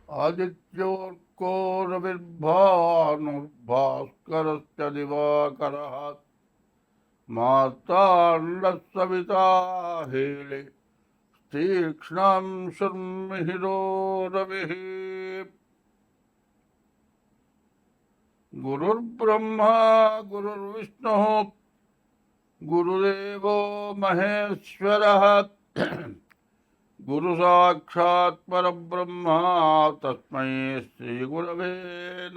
आदित्योर्को रविर्भानुर्भास्करश्च दिवाकरः मार्ताण्डः सविता हेले तीक्ष्णं शर्मिहिरो रविः। गुरुर्ब्रह्मा गुरुर्विष्णुः गुरुदेवो महेश्वरः गुरु साक्षात् परब्रह्म तस्मै श्रीगुरवे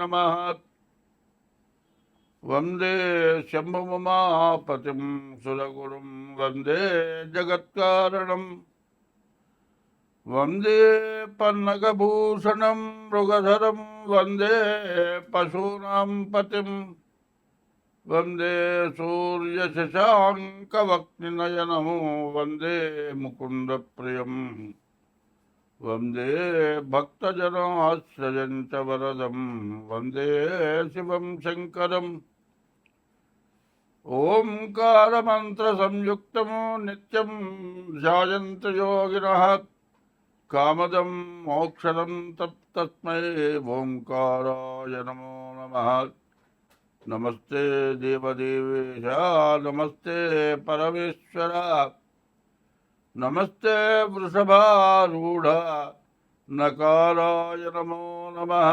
नमः। वंदे शम्भुमापतिं सुरगुरुं वंदे जगत्कारणं वंदे पन्नगभूषणं मृगधरं वंदे पशूनां पतिं वंदे सूर्यशशाङ्कवक्निनयनं वंदे मुकुन्दप्रियं वंदे भक्तजनाश्रयं च वरदं वंदे शिवं शङ्करम्। ओंकारमन्त्रसंयुक्तं नित्यं ध्यायन्तो योगिनः कामदं मोक्षदं तस्मै ओंकाराय नमो नमः। नमस्ते देवदेवेश नमस्ते परमेश्वर नमस्ते वृषभारूढ़ नकाराय नमो नमः।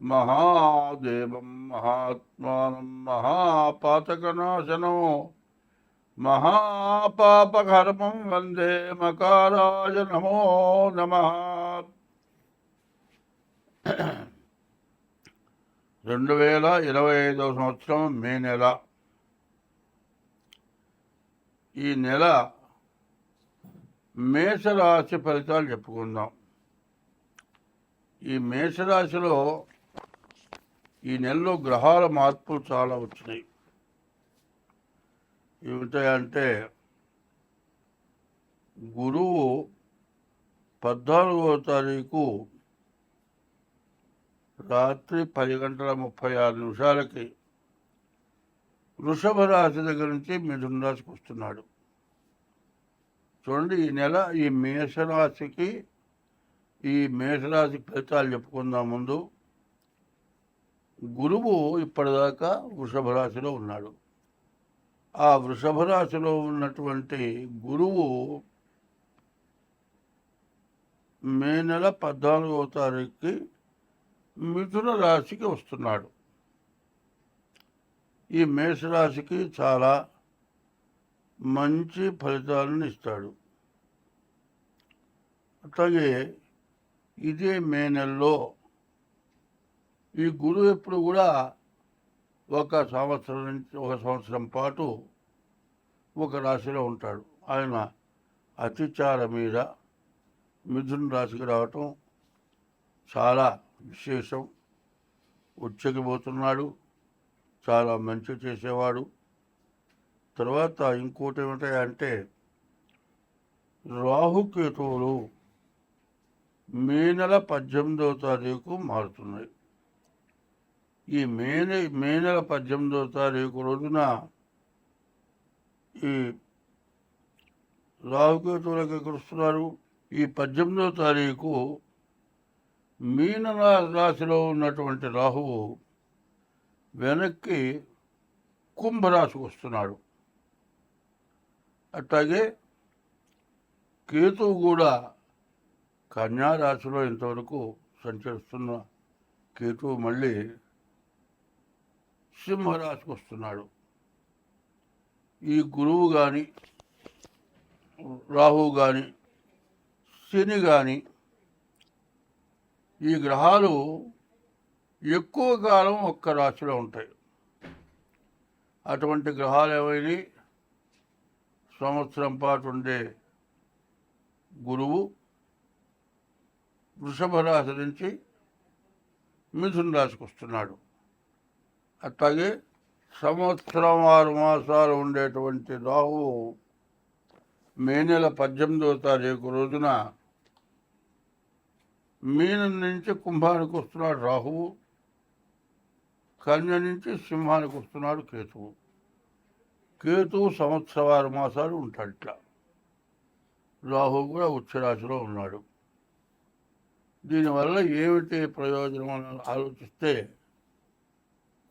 महादेवं महात्मानं महापातकनाशनो महापापकर्मं वंदे मकाराय नमो नमः। 2025 సంవత్సరం మే నెల. ఈ నెల మేషరాశి ఫలితాలు చెప్పుకుందాం. ఈ మేషరాశిలో ఈ నెలలో గ్రహాల మార్పులు చాలా వచ్చినాయి. ఏమిటంటే గురువు 14వ తారీఖు రాత్రి 10:36 వృషభ రాశి దగ్గర నుంచి మిథున రాశికి వస్తున్నాడు. చూడండి, ఈ నెల ఈ మేషరాశికి ఫలితాలు చెప్పుకుందాం. ముందు గురువు ఇప్పటిదాకా వృషభ రాశిలో ఉన్నాడు. ఆ వృషభ రాశిలో ఉన్నటువంటి గురువు మే నెల 14వ తారీఖుకి మిథున రాశికి వస్తున్నాడు. ఈ మేషరాశికి చాలా మంచి ఫలితాలను ఇస్తాడు. అట్లాగే ఇదే మే నెలలో ఈ గురువు ఎప్పుడు కూడా ఒక సంవత్సరం పాటు ఒక రాశిలో ఉంటాడు. ఆయన అతిచార మీద మిథున రాశికి రావటం చాలా విశేషం. ఉచ్చకిపోతున్నాడు, చాలా మంచి చేసేవాడు. తర్వాత ఇంకోటి ఏమిటంటే రాహుకేతువులు మే నెల 18వ తారీఖు మారుతున్నాయి. ఈ మే నెల 18వ తారీఖు రోజున ఈ రాహుకేతువులకు ఎక్కడ వస్తున్నారు? ఈ 18వ తారీఖు మీన రాశిలో ఉన్నటువంటి రాహువు వెనక్కి కుంభరాశికి వస్తున్నాడు. అట్లాగే కేతువు కూడా కన్యా రాశిలో ఇంతవరకు సంచరిస్తున్న కేతువు మళ్ళీ సింహరాశికి వస్తున్నాడు. ఈ గురువు కానీ రాహువు కానీ శని కానీ ఈ గ్రహాలు ఎక్కువ కాలం ఒక్క రాశిలో ఉంటాయి. అటువంటి గ్రహాలు ఏమైనా సంవత్సరం పాటు ఉండే గురువు వృషభ రాశి నుంచి మిథున రాశికి వస్తున్నాడు. అట్లాగే సంవత్సరం 6 మాసాలు ఉండేటువంటి రాహువు మే నెల 18వ తారీఖు రోజున మీనం నుంచి కుంభానికి వస్తున్నాడు రాహువు, కన్య నుంచి సింహానికి వస్తున్నాడు కేతువు. కేతువు సంవత్సరం 6 మాసాలు ఉంటాడు. ఇట్లా రాహువు కూడా ఉచ్చరాశిలో ఉన్నాడు. దీనివల్ల ఏమిటి ప్రయోజనం అని ఆలోచిస్తే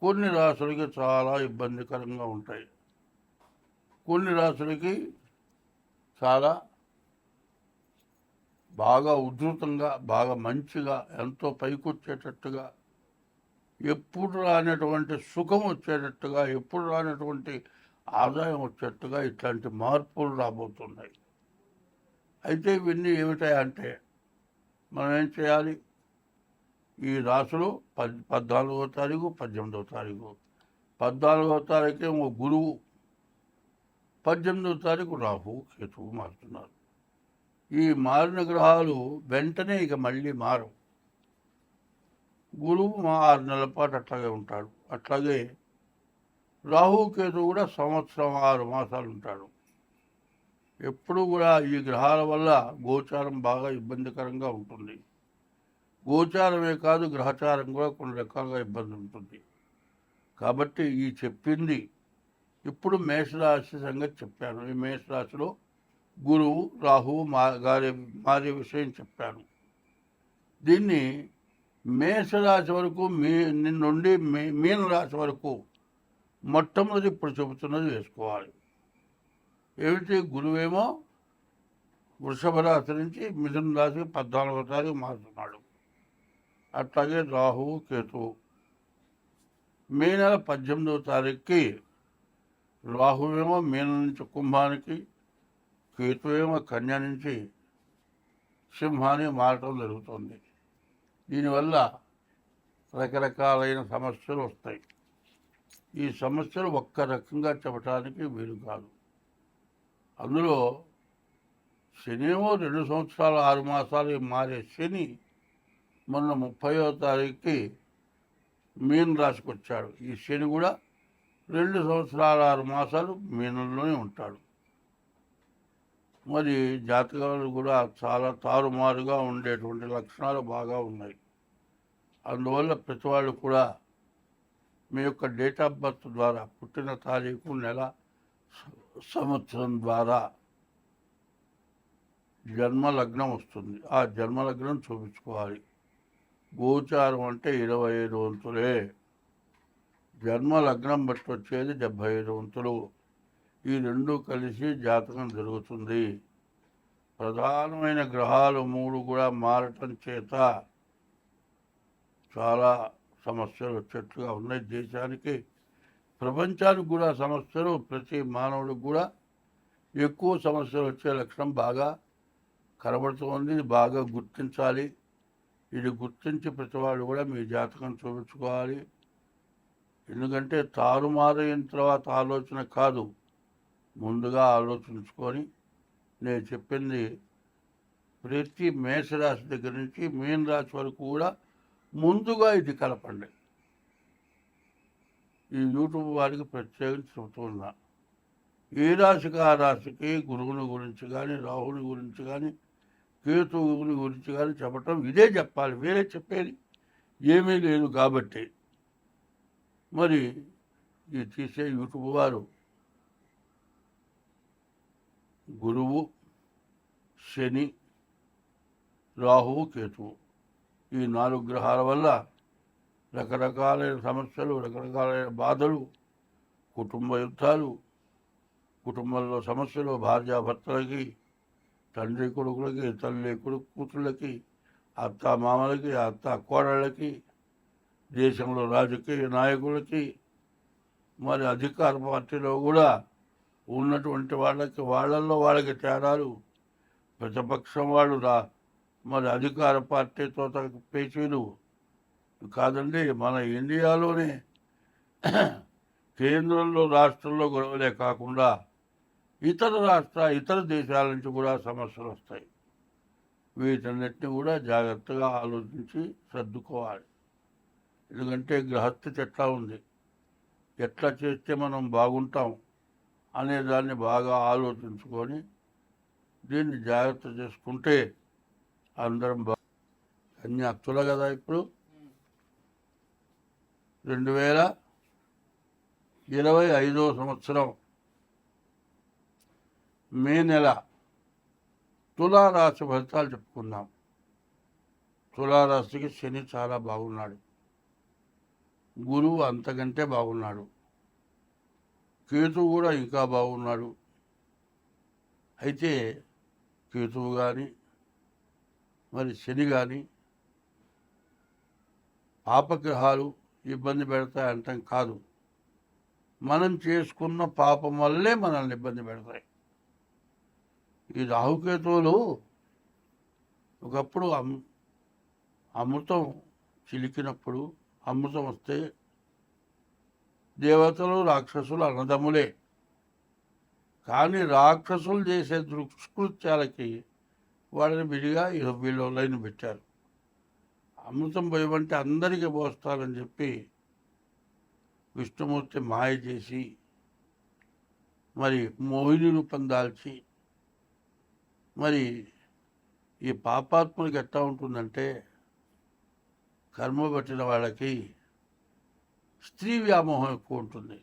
కొన్ని రాసులకి చాలా ఇబ్బందికరంగా ఉంటాయి, కొన్ని రాసులకి చాలా బాగా ఉధృతంగా, బాగా మంచిగా, ఎంతో పైకొచ్చేటట్టుగా, ఎప్పుడు రానటువంటి సుఖం వచ్చేటట్టుగా, ఎప్పుడు రానటువంటి ఆదాయం వచ్చేట్టుగా ఇట్లాంటి మార్పులు రాబోతున్నాయి. అయితే ఇవన్నీ ఏమిటాయంటే మనం ఏం చేయాలి? ఈ రాసులు 14వ తారీఖు, 18వ తారీఖు. 14వ తారీఖు గురువు, 18వ తారీఖు రాహు, కేతువు మారుతున్నారు. ఈ మారిన గ్రహాలు వెంటనే ఇక మళ్ళీ మారవు. గురువు 6 నెలల పాటు అట్లాగే ఉంటాడు. అట్లాగే రాహు, కేతువు కూడా సంవత్సరం 6 మాసాలు ఉంటాడు. ఎప్పుడు కూడా ఈ గ్రహాల వల్ల గోచారం బాగా ఇబ్బందికరంగా ఉంటుంది. గోచారమే కాదు, గ్రహచారం కూడా కొన్ని రకాలుగా ఇబ్బంది ఉంటుంది. కాబట్టి ఈ చెప్పింది ఇప్పుడు మేషరాశి సంగతి చెప్పాను. ఈ మేషరాశిలో గురువు, రాహువు మారే విషయం చెప్పాను. దీన్ని మేషరాశి వరకు నుండి మీనరాశి వరకు మొట్టమొదటి ఇప్పుడు చెబుతున్నది వేసుకోవాలి. ఏమిటి? గురువేమో వృషభ రాశి నుంచి మిథున రాశి 14వ తారీఖు మారుతున్నాడు. అట్లాగే రాహువు, కేతువు మే నెల 18వ తారీఖుకి రాహువేమో మీనం నుంచి కుంభానికి, కేతువేమో కన్య నుంచి సింహానికి మారటం జరుగుతుంది. దీనివల్ల రకరకాలైన సమస్యలు వస్తాయి. ఈ సమస్యలు ఒక్క రకంగా చెప్పడానికి వీలు కాదు. అందులో శనేమో 2 సంవత్సరాలు 6 మాసాలు మారే శని మొన్న 30వ తారీఖుకి మీన రాశికి వచ్చాడు. ఈ శని కూడా 2 సంవత్సరాలు 6 మాసాలు మీనంలోనే ఉంటాడు. మరి జాతకాలు కూడా చాలా తారుమారుగా ఉండేటువంటి లక్షణాలు బాగా ఉన్నాయి. అందువల్ల ప్రతి వాళ్ళు కూడా మీ యొక్క డేట్ ఆఫ్ బర్త్ ద్వారా, పుట్టిన తారీఖు, నెల, సంవత్సరం ద్వారా జన్మలగ్నం వస్తుంది. ఆ జన్మలగ్నం చూపించుకోవాలి. గోచారం అంటే 25 వంతులే. జన్మలగ్నం బట్టి వచ్చేది 75 వంతులు. ఈ రెండు కలిసి జాతకం జరుగుతుంది. ప్రధానమైన గ్రహాలు 3 కూడా మారటం చేత చాలా సమస్యలు వచ్చేట్టుగా ఉన్నాయి. దేశానికి, ప్రపంచానికి కూడా సమస్యలు, ప్రతి మానవుడికి కూడా ఎక్కువ సమస్యలు వచ్చే లక్షణం బాగా కనబడుతుంది. బాగా గుర్తించాలి. ఇది గుర్తించి ప్రతివాడు కూడా మీ జాతకం చూపించుకోవాలి. ఎందుకంటే తారుమారైన తర్వాత ఆలోచన కాదు, ముందుగా ఆలోచించుకొని నేను చెప్పింది ప్రతి మేషరాశి దగ్గర నుంచి మీన రాశి వరకు కూడా ముందుగా ఇది కలపండి. ఈ యూట్యూబ్ వారికి ప్రత్యేకించి చెబుతున్నా. ఏ రాశికి ఆ రాశికి గురువుని గురించి కానీ, రాహుని గురించి కానీ, కేతువుని గురించి కానీ చెప్పటం ఇదే చెప్పాలి, వేరే చెప్పేది ఏమీ లేదు. కాబట్టి మరి ఈ తీసే యూట్యూబ్ వారు గురువు, శని, రాహువు, కేతువు ఈ 4 గ్రహాల వల్ల రకరకాలైన సమస్యలు, రకరకాలైన బాధలు, కుటుంబ యుద్ధాలు, కుటుంబంలో సమస్యలు, భార్యాభర్తలకి, తండ్రి కొడుకులకి, తల్లి కొడుకు కూతుళ్ళకి, అత్త మామలకి, అత్త కోడళ్ళకి, దేశంలో రాజకీయ నాయకులకి, మరి అధికార పార్టీలో కూడా ఉన్నటువంటి వాళ్ళల్లో వాళ్ళకి తేడాలు, ప్రతిపక్షం వాళ్ళు మరి అధికార పార్టీతో పేచీలు కాదండి. మన ఇండియాలోనే కేంద్రంలో, రాష్ట్రంలో గొడవలే కాకుండా ఇతర దేశాల నుంచి కూడా సమస్యలు వస్తాయి. వీటన్నిటిని కూడా జాగ్రత్తగా ఆలోచించి సర్దుకోవాలి. ఎందుకంటే గ్రహస్థితి ఎట్లా ఉంది, ఎట్లా చేస్తే మనం బాగుంటాం అనేదాన్ని బాగా ఆలోచించుకొని దీన్ని జాగ్రత్త చేసుకుంటే అందరం అన్ని అక్తుల కదా. ఇప్పుడు 2025వ సంవత్సరం మే నెల తులారాశి ఫలితాలు చెప్పుకుందాం. తులారాశికి శని చాలా బాగున్నాడు, గురువు అంతకంటే బాగున్నాడు, కేతువు కూడా ఇంకా బాగున్నాడు. అయితే కేతువు కానీ మరి శని కానీ పాపగ్రహాలు ఇబ్బంది పెడతాయంటాం కాదు, మనం చేసుకున్న పాపం వల్లే మనల్ని ఇబ్బంది పెడతాయి. ఈ రాహుకేతువులు ఒకప్పుడు అమృతం చిలికినప్పుడు, అమృతం వస్తే దేవతలు రాక్షసులు అన్నదమ్ములే, కానీ రాక్షసులు చేసే దుష్కృత్యాలకి వాళ్ళని విడిగా వీళ్ళు లైన్ పెట్టారు. అమృతం పోయమంటే అందరికీ పోస్తారని చెప్పి విష్ణుమూర్తి మాయ చేసి మరి మోహిని రూపం దాల్చి, మరి ఈ పాపాత్ములకి ఎట్లా ఉంటుందంటే, కర్మ పట్టిన వాళ్ళకి స్త్రీ వ్యామోహం ఎక్కువ ఉంటుంది.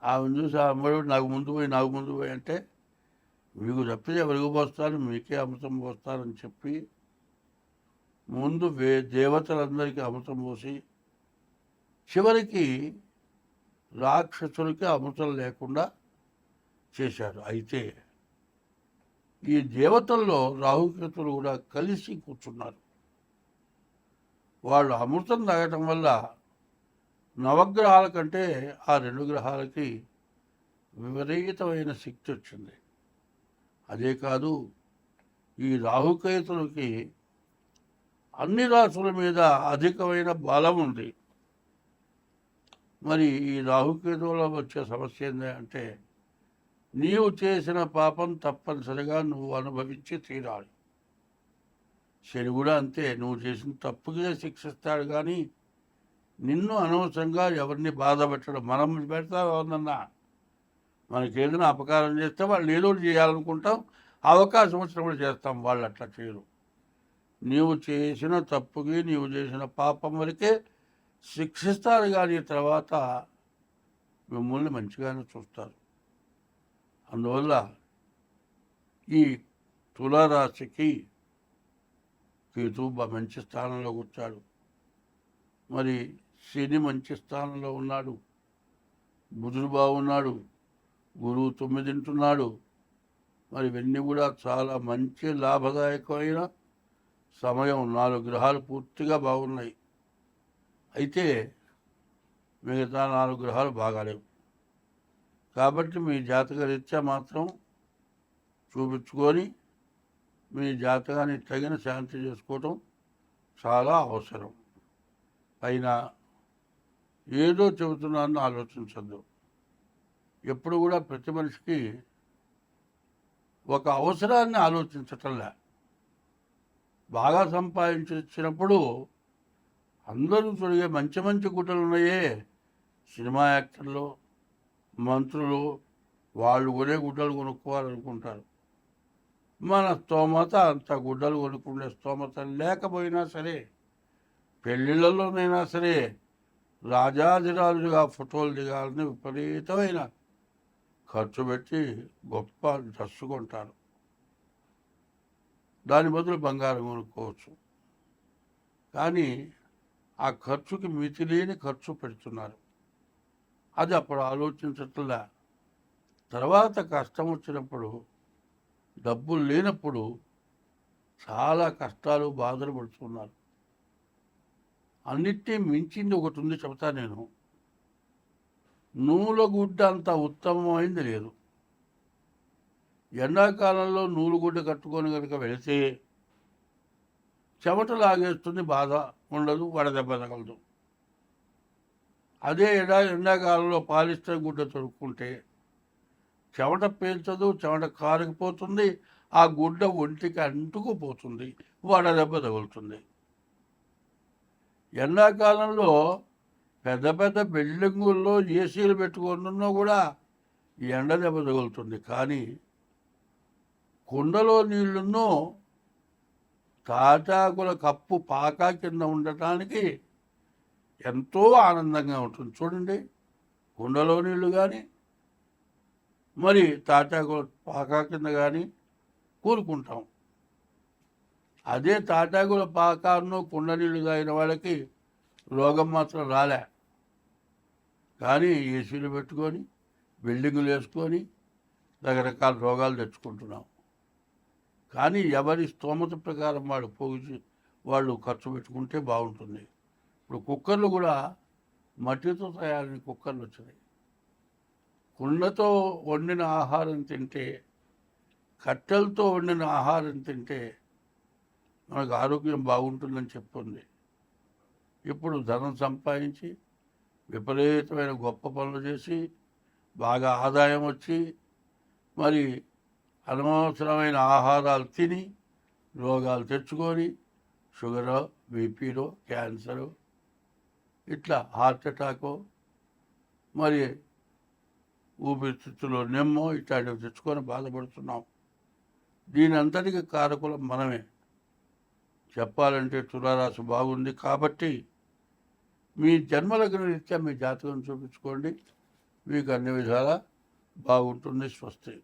ఆమెను చూసి అమ్మడు నాకు ముందు పోయి అంటే, మీకు తప్పితే ఎవరికి పోస్తాను, మీకే అమృతం పోస్తానని చెప్పి ముందు దేవతలందరికీ అమృతం పోసి చివరికి రాక్షసులకి అమృతం లేకుండా చేశారు. అయితే ఈ దేవతల్లో రాహుకేతులు కూడా కలిసి కూర్చున్నారు. వాళ్ళు అమృతం తాగటం వల్ల నవగ్రహాల కంటే ఆ 2 గ్రహాలకి విపరీతమైన శక్తి వచ్చింది. అదే కాదు, ఈ రాహుకేతులకి అన్ని రాసుల మీద అధికమైన బలం ఉంది. మరి ఈ రాహుకేతువులో వచ్చే సమస్య ఏంటంటే, నీవు చేసిన పాపం తప్పనిసరిగా నువ్వు అనుభవించి తీరాలి. శని కూడా అంతే, నువ్వు చేసిన తప్పుకే శిక్షిస్తాడు, కానీ నిన్ను అనవసరంగా ఎవరిని బాధ పెట్టడం. మనం పెడతాం ఎవరినన్నా, మనకేదైనా అపకారం చేస్తే వాళ్ళు ఏదో చేయాలనుకుంటాం, అవకాశం వచ్చినప్పుడు చేస్తాం, వాళ్ళు అట్లా చేయరు. నీవు చేసిన తప్పుకి, నీవు చేసిన పాపం వరకే శిక్షిస్తారు, కానీ తర్వాత మిమ్మల్ని మంచిగానే చూస్తారు. అందువల్ల ఈ తులారాశికి కేతువు మంచి స్థానంలో కూర్చాడు, మరి శని మంచి స్థానంలో ఉన్నాడు, బుధుడు బాగున్నాడు, గురువు 9 తింటున్నాడు. మరి ఇవన్నీ కూడా చాలా మంచి లాభదాయకమైన సమయం. 4 గ్రహాలు పూర్తిగా బాగున్నాయి. అయితే మిగతా 4 గ్రహాలు బాగాలేవు. కాబట్టి మీ జాతక రీత్యా మాత్రం చూపించుకొని మీ జాతకానికి తగిన శాంతి చేసుకోవటం చాలా అవసరం. పైన ఏదో చెబుతున్నానని ఆలోచించద్దు. ఎప్పుడు కూడా ప్రతి మనిషికి ఒక అవసరాన్ని ఆలోచించటంలే. బాగా సంపాదించినప్పుడు అందరూ తొడిగే మంచి మంచి గుడ్డలు ఉన్నాయే, సినిమా యాక్టర్లు, మంత్రులు, వాళ్ళు కొనే గుడ్డలు కొనుక్కోవాలనుకుంటారు. మన స్తోమత అంత గుడ్డలు కొనుక్కునే స్తోమత లేకపోయినా సరే, పెళ్ళిళ్ళలోనైనా సరే రాజాధిరాజుగా ఫోటోలు దిగాలని విపరీతమైన ఖర్చు పెట్టి గొప్ప డ్రెస్సు కొంటారు. దాని బదులు బంగారం కొనుక్కోవచ్చు. కానీ ఆ ఖర్చుకి మితిలేని ఖర్చు పెడుతున్నారు. అది అప్పుడు ఆలోచించట్లా. తర్వాత కష్టం వచ్చినప్పుడు, డబ్బులు లేనప్పుడు చాలా కష్టాలు, బాధలు పడుతున్నారు. అన్నిటినీ మించింది ఒకటి ఉంది, చెబుతా నేను. నూలుగుడ్డ అంత ఉత్తమమైంది లేదు. ఎండాకాలంలో నూలుగుడ్డ కట్టుకొని కనుక వెళితే చెమట లాగేస్తుంది, బాధ ఉండదు, వడదెబ్బ తగలదు. అదే ఎండాకాలంలో పాలిస్టర్ గుడ్డ తొడుక్కుంటే చెమట పీల్చదు, చెమట కారుకుపోతుంది, ఆ గుడ్డ ఒంటికి అంటుకుపోతుంది, వడదెబ్బ తగులుతుంది. ఎండాకాలంలో పెద్ద పెద్ద బిల్డింగుల్లో ఏసీలు పెట్టుకున్నా కూడా ఎండ దెబ్బ తగులుతుంది. కానీ కుండలో నీళ్లను తాటాకుల కప్పు పాకా కింద ఉండటానికి ఎంతో ఆనందంగా ఉంటుంది. చూడండి, కుండలో నీళ్లు కానీ మరి తాటాకుల పాకా కింద కానీ కూరుకుంటాం. అదే తాటాకుల పాకాలను కుండ నీళ్ళు తాగిన వాళ్ళకి రోగం మాత్రం రాలే. కానీ ఏసీలు పెట్టుకొని బిల్డింగులు వేసుకొని రకరకాల రోగాలు తెచ్చుకుంటున్నాం. కానీ ఎవరి స్తోమత ప్రకారం వాళ్ళు ఖర్చు పెట్టుకుంటే బాగుంటుంది. ఇప్పుడు కుక్కర్లు కూడా మట్టితో తయారైన కుక్కర్లు వచ్చినాయి. కుండతో వండిన ఆహారం తింటే, కట్టెలతో వండిన ఆహారం తింటే మనకు ఆరోగ్యం బాగుంటుందని చెప్తుంది. ఇప్పుడు ధనం సంపాదించి విపరీతమైన గొప్ప పనులు చేసి బాగా ఆదాయం వచ్చి మరి అనవసరమైన ఆహారాలు తిని రోగాలు తెచ్చుకొని షుగరో, బీపీలో, క్యాన్సరు, ఇట్లా హార్ట్ అటాకో, మరి ఊపిరితిత్తులో నెమ్మో ఇట్లాంటివి తెచ్చుకొని బాధపడుతున్నాం. దీని అంతటికి కారకులం మనమే. చెప్పాలంటే తులారాశి బాగుంది కాబట్టి మీ జన్మలగ్న రీత్యా మీ జాతకం చూపించుకోండి. మీకు అన్ని విధాలా బాగుంటుంది. స్వస్తి.